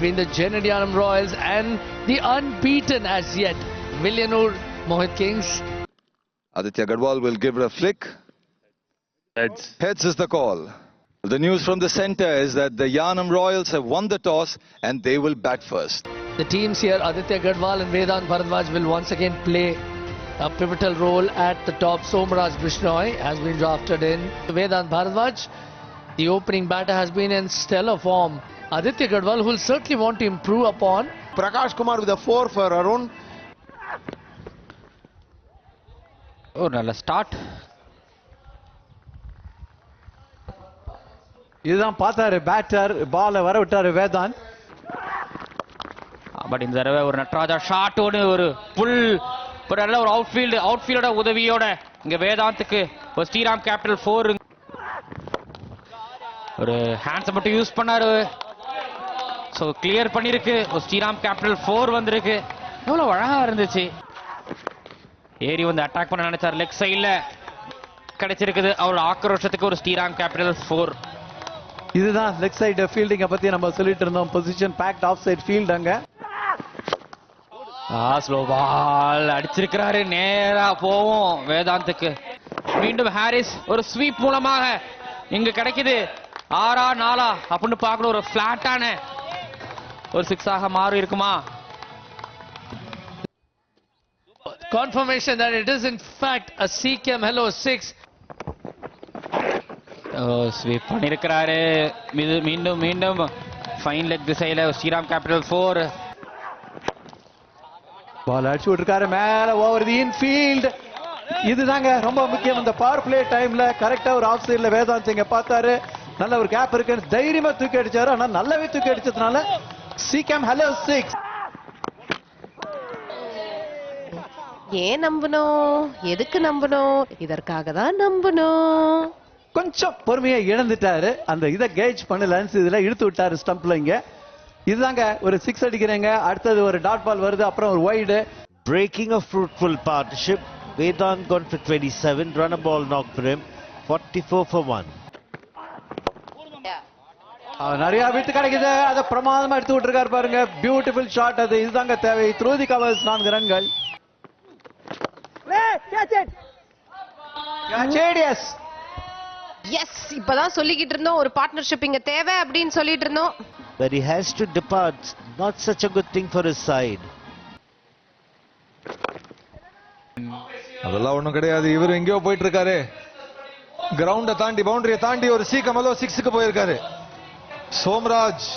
between the Genadianam Royals and the unbeaten as yet Villanur Mohit Kings. Aditya Gadwal will give it a flick. Heads. Heads is the call. The news from the centre is that the Yanam Royals have won the toss and they will bat first. The teams here, Aditya Gadwal and Vedant Bharadwaj, will once again play a pivotal role at the top. Somraj Bishnoi has been drafted in. Vedant Bharadwaj, the opening batter, has been in stellar form. Aditya Gadwal, who will certainly want to improve upon. Prakash Kumar with a 4 for Arun. Oh, நல்ல start. இதுதான் பார்த்தாரு batter, பாலை வர விட்டாரு Vedant. But இந்த தடவை ஒரு நட்ராஜா ஷாட்டோடு ஒரு புல், ஒரு நல்ல ஒரு அவுட்ஃபீல்டோட உதவியோட இங்க வேதாந்துக்கு ஒரு ஸ்ரீராம் கேபிட்டல் 4 ஒரு ஹேண்ட்ஸ் மட்டும் யூஸ் பண்ணாரு. ஸோ கிளியர் பண்ணிருக்கு. ஒரு ஸ்ரீராம் கேபிட்டல் 4 வந்திருக்கு. எவ்வளவு அழகா இருந்துச்சு. ஏரி வந்து அட்டாக் பண்ண நினைச்சார், லெக் சைட்ல கிடைச்சிருக்குது. அவரோட ஆக்ரோஷத்துக்கு ஒரு ஸ்ரீராம் கேபிட்டல் 4. இதுதான் லெக் சைடு ஃபீல்டிங்கை பத்தி நம்ம சொல்லிட்டு இருந்தோம். Position backed off side field. அங்க ஸ்லோ பால் அடிச்சிருக்கிறாரு. நேரா போவோம் வேதாந்துக்கு. மீண்டும் ஹாரிஸ் ஒரு ஸ்வீப் மூலமாக இங்க கிடைக்குது. 6-4 அப்படின்னு பார்க்கணும். ஒரு பிளாட்டான ஒரு 6 ஆக மாறி இருக்குமா? Confirmation that it is in fact a CKM Hello 6. Sweep பண்ணிருக்கிறாரு. மீண்டும் மீண்டும் ஃபைன் லெக் திசையில ஸ்ரீராம் கேபிட்டல் 4. பால் அடிச்சு விட்டுருக்காரு மேல ஓவர் தி இன்ஃபீல்ட். இதுதாங்க ரொம்ப முக்கியம். இந்த பவர் பிளே டைம்ல கரெக்டா ஒரு ஆஃப் சைட்ல வேதாந்த் இங்க பார்த்தாரு. நல்ல ஒரு கேப் இருக்கு, தைரியமா தூக்கி அடிச்சாரு. ஆனா நல்லாவே தூக்கி அடிச்சதுனால CKM Hello 6. ஏன் நம்பணும், எதுக்கு நம்பணும், இதற்காக தான் நம்பணும். கொஞ்சம் பொறுமையை இழந்துட்டாரு. அந்த இதை கேஜ் பண்ணல, இதுல இழுத்து விட்டாரு ஸ்டம்ப்ல. இங்க இதுதாங்க ஒரு 6 அடிக்கிறீங்க. அடுத்தது ஒரு டாட் பால் வருது, அப்புறம் ஒரு wide. Breaking a fruitful partnership. Vedant gone for 27, run a ball knocked for him, 44 for 1. நிறைய விட்டு கிடைக்குது. அதை பிரமாதமா எடுத்து விட்டுருக்காரு பாருங்க. பியூட்டிஃபுல் ஷாட் அது. இதுதாங்க தேவை. த்ரூ தி கவர்ஸ் 4 ரன்கள். எஸ், இப்பதான் சொல்லிக்கிட்டு இருந்தோம் ஒரு பார்ட்னர்ஷிப் இங்க தேவை அப்படின்னு சொல்லிட்டு இருந்தோம். But he has to depart. Not such a good thing for his side. அதெல்லாம் ஒண்ணும் கிடையாது. இவர் எங்கேயோ போயிட்டு இருக்காரு. கிரவுண்ட தாண்டி, பவுண்டரியை தாண்டி ஒரு CKM Hello 6க்கு போயிருக்காரு. சோம்ராஜ்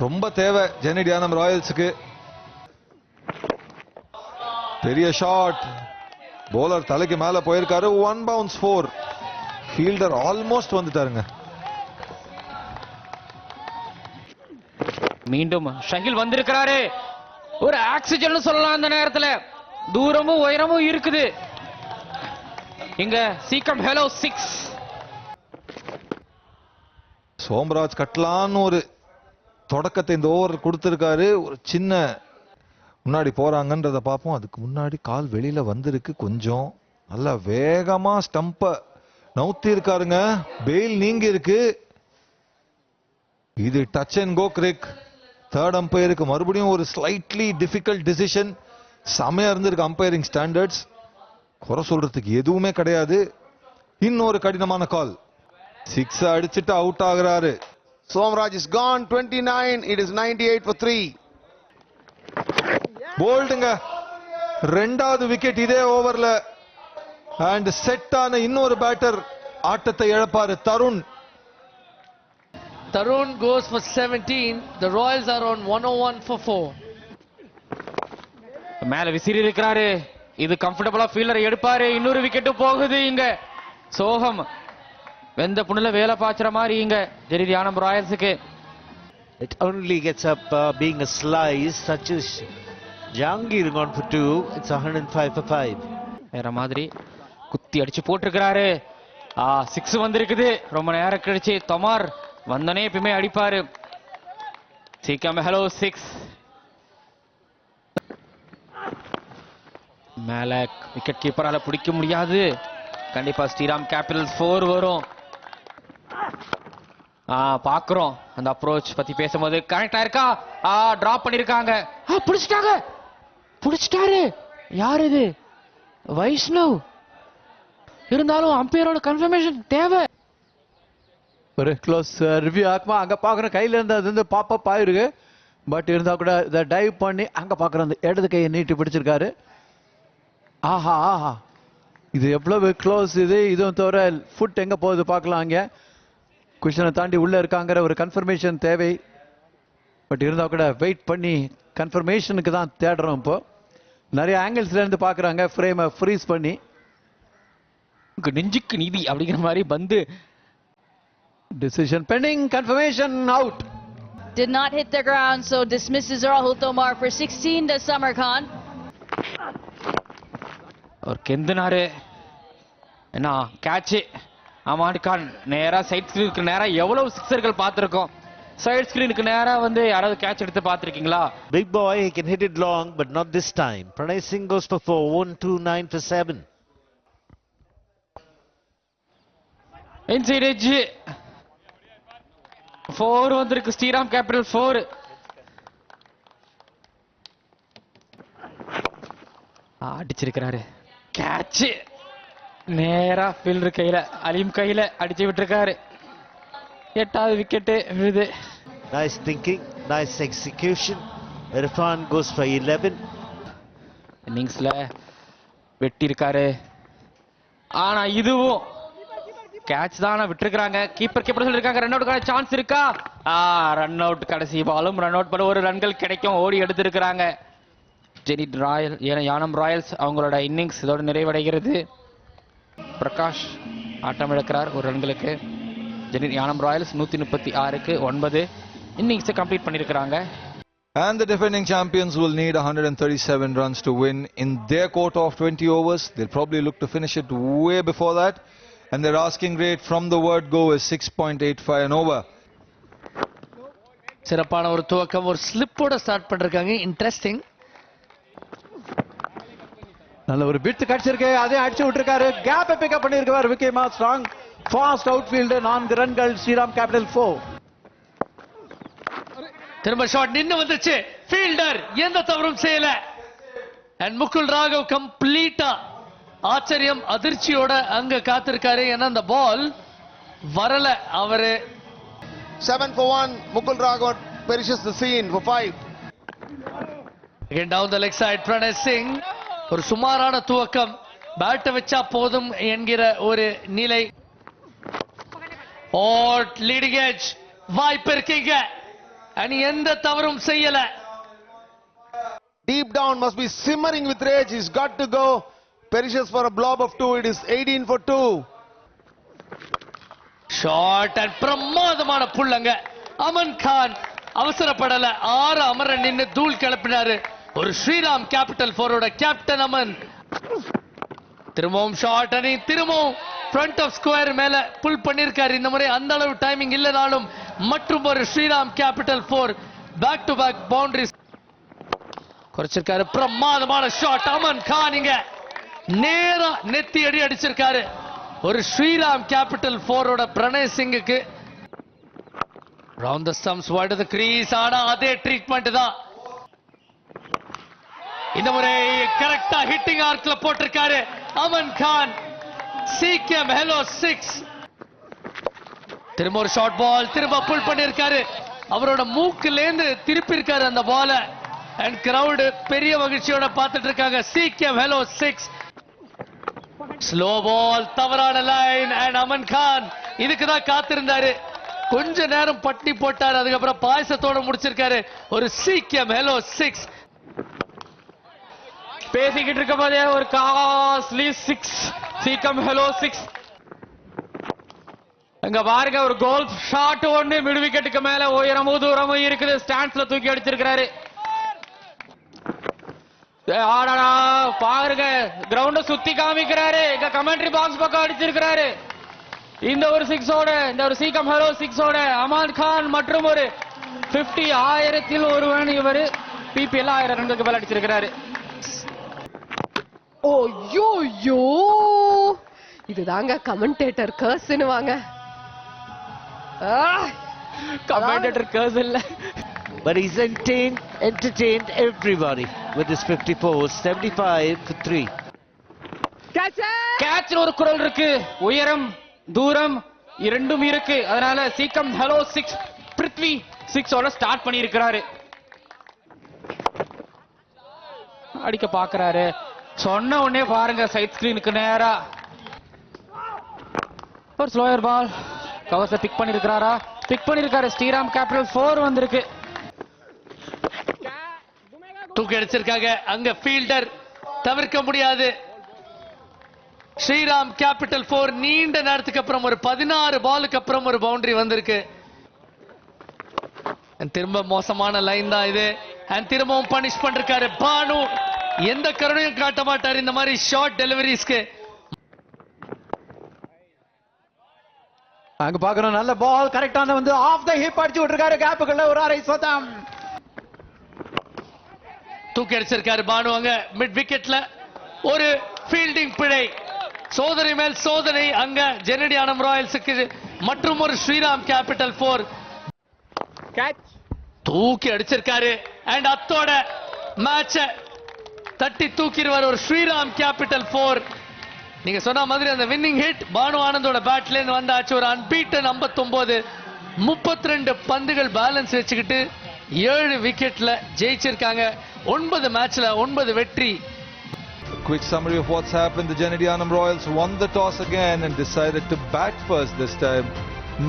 ரொம்ப தேவை ஜெனடியானம் ராயல்ஸுக்கு. பெரிய ஷாட். போலர் தலைக்கு மேல போயிருக்காரு. 1 bounce 4. Fielder almost வந்துட்டாருங்க. மீண்டும் ஷகில் வந்திருக்கிறாரு. ஒரு ஆக்சிஜன் சொல்லலாம். அந்த நேரத்துல தூரமும் உயரமும் இருக்குது. இங்க CKM Hello 6. சோம்ராஜ் கட்லான்னு ஒரு தொடக்கத்தை இந்த ஓவர் கொடுத்திருக்காரு. ஒரு சின்ன முன்னாடி போறாங்கன்றத பார்ப்போம். அதுக்கு முன்னாடி கால் வெளியில வந்திருக்கு. கொஞ்சம் நல்லா வேகமா ஸ்டம்ப நவுத்தி இருக்காருங்க. பெயில் நீங்கி இருக்கு. இது touch and go Kirik. Third அம்பையருக்கு மறுபடியும் ஒரு ஸ்லைட்லி டிஃபிகல்ட் டிசிஷன். செமையா இருந்திருக்கு அம்பையரிங் ஸ்டாண்டர்ட்ஸ். குறை சொல்றதுக்கு எதுவுமே கிடையாது. இன்னொரு கடினமான கால். 6 அடிச்சுட்டு அவுட் ஆகுறாரு. Somraj is gone, 29. It is 98 for 3. போல்டுங்க. 2வது விக்கெட் இதே ஓவர்ல. அண்ட் செட் ஆன இன்னொரு பேட்டர் ஆட்டத்தை இழப்பாரு. Tarun goes for 17. The Royals are on 101 for 4. மேல விசிறி இருக்கிறாரு. இது கம்ஃபர்டபுளா ஃபீல்டர் எடுப்பாரு. இன்னொரு விக்கெட் போகுது. இங்க சோகம் வெந்த புண்ணுல வேலை பாய்ச்சற மாதிரி இங்க ஜெனடியானம் ராயல்ஸுக்கு. It only gets up being a slice. Such as Jangir gone for 2. It's 105 for 5. வேற மாதிரி குத்தி அடிச்சு போட்டிருக்கிறாரு. 6 வந்திருக்குது. ரொம்ப நேரம் கழிச்சு தொமார் வந்தனே எப்பயுமே அடிப்பாரு. CKM Hello 6. மேல விக்கெட் கீப்பரால பிடிக்க முடியாது. கண்டிப்பா ஸ்ரீராம் கேபிட்டல் 4 வரும். பாக்குறோம் அந்த அப்ரோச் பத்தி பேசும்போது. கனெக்ட் ஆயிருக்கா? டிராப் பண்ணிருக்காங்க. புடிச்சிட்டாரு. யார் இது? வைஷ்ணவ். இருந்தாலும் அம்பையரோட கன்ஃபர்மேஷன் தேவை. ஒரு க்ளோஸ் ரிவ்யூ ஆகுமா? அங்க பாக்குறோம் கையில இருந்து அது வந்து பாப்பப் ஆயிருக்கு. பட் இருந்தா கூட இதை டைவ் பண்ணி அங்க பாக்குறோம் அந்த இடது கையை நீட்டி பிடிச்சிருக்காரு. ஆஹா இது எவ்வளவு க்ளோஸ் இது. இதுவும் தவிர ஃபுட் எங்க போகுது பார்க்கலாம். அங்க குஷனை தாண்டி உள்ள இருக்காங்கிற ஒரு கன்ஃபர்மேஷன் தேவை. பட் இருந்தா கூட வெயிட் பண்ணி கன்ஃபர்மேஷனுக்கு தான் தேடுறோம். இப்போ நிறைய ஆங்கிள்ஸ்ல இருந்து பாக்குறாங்க ஃப்ரேமை ஃப்ரீஸ் பண்ணி. நெஞ்சுக்கு நீதி அப்படிங்கிற மாதிரி பந்து. Decision pending, confirmation out. Did not hit the ground, so dismisses Rahul Tomar for 16 to Samar Khan. ஒரு கெந்தனாரு என்ன கேட்ச். அமான் கான் நேரா சைட் ஸ்கிரீனுக்கு நேரா எவ்வளவு சிக்ஸர்கள் பார்த்திருக்கோம். சைட் ஸ்கிரீனுக்கு நேரா வந்து யாராவது கேட்ச் எடுத்து பார்த்திருக்கீங்களா? Big boy, he can hit it long, but not this time. Pranay Singh goes for 4, 1-2-9 for 7. Inside edge 4 வந்திருக்கு. ஸ்ரீராம் கேபிட்டல் 4. அடிச்சிருக்கிறாரு. கேட்ச் நேரா ஃபீல்டர் கையில, அலீம் கையில அடிச்சு விட்டுருக்காரு. 8வது விக்கெட் விழுது. Nice thinking, nice execution. Irfan goes for 11. இன்னிங்ஸ்ல வெட்டி இருக்காரு. ஆனா இதுவும் கேட்ச் தான் விட்டுருக்காங்க. கீப்பர் சொல்லிருக்காங்க. ரன் அவுட் சான்ஸ் இருக்கா? Run out. கடைசி பாலும் ரன் அவுட் பண்ண ஒரு ரன்கள் கிடைக்கும். ஓடி எடுத்திருக்கிறாங்க. ஜெனிட் ராயல் யானம் ராயல்ஸ் அவங்களோட இன்னிங்ஸ் இதோட நிறைவடைகிறது. பிரகாஷ் ஆட்டம் இழக்கிறார் ஒரு ரன்களுக்கு. ஜெனிட் யானம் ராயல்ஸ் 136க்கு 9 இன்னிங்ஸை கம்ப்ளீட் பண்ணியிருக்கிறாங்க. And the defending champions will need 137 runs to win in their quota of 20 overs. They'll probably look to finish it way before that. And their asking rate from the word go is 6.85 an over. சிறப்பான ஒரு துவக்கம். ஒரு ஸ்லிப்போட start பண்ணிருக்காங்க. Interesting. நல்ல ஒரு bit கிடைச்சிருக்கு. அதே அடிச்சு விட்டுருக்காரு. கேப் பிக்கப் பண்ணிருக்காரு. Wicket strong fast out field. 4 ரன்கள். ஸ்ரீராம் கேபிட்டல் 4. திரும்ப ஷாட் நின்னு வந்துச்சு. ஃபீல்டர் எந்த தவறும் செய்யல. அண்ட் முகுல் ராகவ் கம்ப்ளீட்டா ஆச்சரியம் அதிர்ச்சியோட அங்க காத்திருக்காரு. ஏன்னா அந்த பால் வரல. அவரு 7 for 1. Mukul Raghav perishes the scene for 5. Again down the leg side, Pranay Singh. ஒரு சுமாரான துவக்கம். பேட்டை வச்சா போதும் என்கிற ஒரு நிலை. லீடிங் எட்ஜ் வாய்ப்பு இருக்கீங்க. அணி எந்த தவறும் செய்யல. Deep down must be simmering with rage. He's got to go. Perishes for a blob of 2. It is 18 for 2. Shot and பிரமாதமான புள்ளங்க. அமன் கான் அவசரப்படல. 6 அமர நின்னு தூள் கிளப்பினாரு. ஒரு ஸ்ரீராம் கேபிட்டல் 4ஓட கேப்டன் அமன். திரும்பவும் ஷாட் அணி திரும்பவும் ஃப்ரண்ட் ஆஃப் ஸ்கொயர் மேல புல் பண்ணிருக்காரு. இந்த முறை அந்த அளவு டைமிங் இல்லனாலும் மற்றும் ஒரு Sriram capital 4 back to back boundaries குறைச்சிருக்காரு. பிரமாதமான ஷாட். அமன் கான் இங்க நேரா நெத்தி அடி அடிச்சிருக்காரு. ஒரு ஸ்ரீராம் கேபிட்டல் 4ஓட பிரணய் சிங்குக்கு round the stumps wide the crease. ஆனா அதே ட்ரீட்மெண்ட் தான். இந்த முறை கரெக்டா ஹிட்டிங் ஆர்க்ல போட்டிருக்காரு அமன் கான். சீக்கிரம் ஹலோ 6. திரும்ப ஒரு ஷார்ட் பால். திரும்ப புல் பண்ணிருக்காரு. அவரோட மூக்குல இருந்து திருப்பி இருக்காரு அந்த பால. அண்ட் கிரவுட் பெரிய மகிழ்ச்சியோட பார்த்துட்டு இருக்காங்க. சீக்கிரம் ஹலோ 6. ஸ்லோ பால். தவறான லைன். அண்ட் அமன் கான் இதுக்கு தான் காத்திருந்தாரு. கொஞ்ச நேரம் பட்டி போட்டாரு. அதுக்கப்புறம் பாயசத்தோட முடிச்சிருக்காரு. ஒரு சீக்கிரம் ஹலோ 6. பேசிக்கிட்டு இருக்க போதே ஒரு காஸ்ட்லி 6. சீக்கிரம் ஹலோ 6. அங்க பாருங்க ஒரு கோல்ஃப் ஷாட் ஒன்னு மிட் விக்கெட்டுக்கு மேல உயரமும் தூரமும் இருக்குது. ஸ்டாண்ட்ஸ்ல தூக்கி அடிச்சிருக்கிறாரு. பாருங்க கிரவுண்ட சுத்தி காமிக்கிறாரு. இங்க கமெண்ட்ரி பாக்ஸ் பக்கம் அடிச்சிருக்கிறாரு. இந்த ஒரு 6ஓட இந்த ஒரு சீக்கம் ஹலோ 6ஓட அமான் கான் மற்றும் ஒரு 50 1000ல் ஒருவன் இவர் பிபிஎல் 1000 ரன்களுக்கு மேல அடிச்சிருக்கிறாரு. இதுதாங்க கமெண்டேட்டர் கர்ஸ்னுவாங்க. கமெண்டேட்டர் கர்ஸ் இல்ல. But he's entertained everybody with his 54, 75 for 3. Catch ஒரு குரல் இருக்கு. உயரம் தூரம் இரண்டும் இருக்கு. அதனால சீக்கம் ஹலோ 6 பிருத்வி 6 ஓட ஸ்டார்ட் பண்ணி இருக்கிறாரு. அடிக்க பாக்குறாரு. சொன்ன உடனே பாருங்க சைட் ஸ்கிரீனுக்கு நேரா ஒரு ஸ்லோயர் பால். கவர்ஸ பிக் பண்ணிருக்காரா? பிக் பண்ணிருக்காரு. ஸ்ரீராம் கேபிட்டல் 4 வந்திருக்கு. தூக்கி அடிச்சிருக்காங்க. அங்க ஃபீல்டர் தவிர்க்க முடியாது. ஸ்ரீராம் கேபிட்டல் 4 நீண்ட நேரத்துக்கு அப்புறம் ஒரு 16 பாலுக்கு அப்புறம் ஒரு பவுண்டரி வந்திருக்கு. திரும்ப மோசமான லைன் தான் இது. அண்ட் திரும்பவும் பனிஷ் பண்ணிருக்காரு பானு. எந்த கருணையும் காட்ட மாட்டார் இந்த மாதிரி ஷார்ட் டெலிவரிஸ்க்கு. அங்க பாக்குறோம் நல்ல பால் கரெக்டான வந்து ஆஃப் த ஹிப் அடிச்சு விட்டுருக்காரு. கேப்புக்குள்ள ஒரு அரை சதம் தூக்கி அடிச்சிருக்காரு பானு. அங்க மிட் விக்கெட்ல ஒரு ஃபீல்டிங் பிழை. சோதனை மேல் சோதனை அங்க ஜெனடியானம் ராயல்ஸுக்கு மற்றும் ஒரு ஸ்ரீராம் கேபிட்டல் 4 தூக்கி அடிச்சிருக்காரு. அண்ட் அத்தோட மேட்ச தட்டி தூக்கிடுவார் ஒரு ஸ்ரீராம் கேபிட்டல் 4. நீங்க சொன்ன மாதிரி அந்த வின்னிங் ஹிட் பானு ஆனந்தோட பேட்ல இருந்து வந்தாச்சு. ஒரு அன்பீட்டன் 59 32 பந்துகள் பேலன்ஸ் வச்சுக்கிட்டு 7 விக்கெட்ல ஜெயிச்சிருக்காங்க. 9 மேட்ச்ல 9 வெற்றி. Quick summary of what's happened. The Genedianam Royals won the toss again and decided to bat first this time.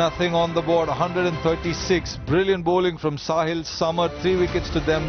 Nothing on the board. 136. Brilliant bowling from Sahil Samar. 3 wickets to them.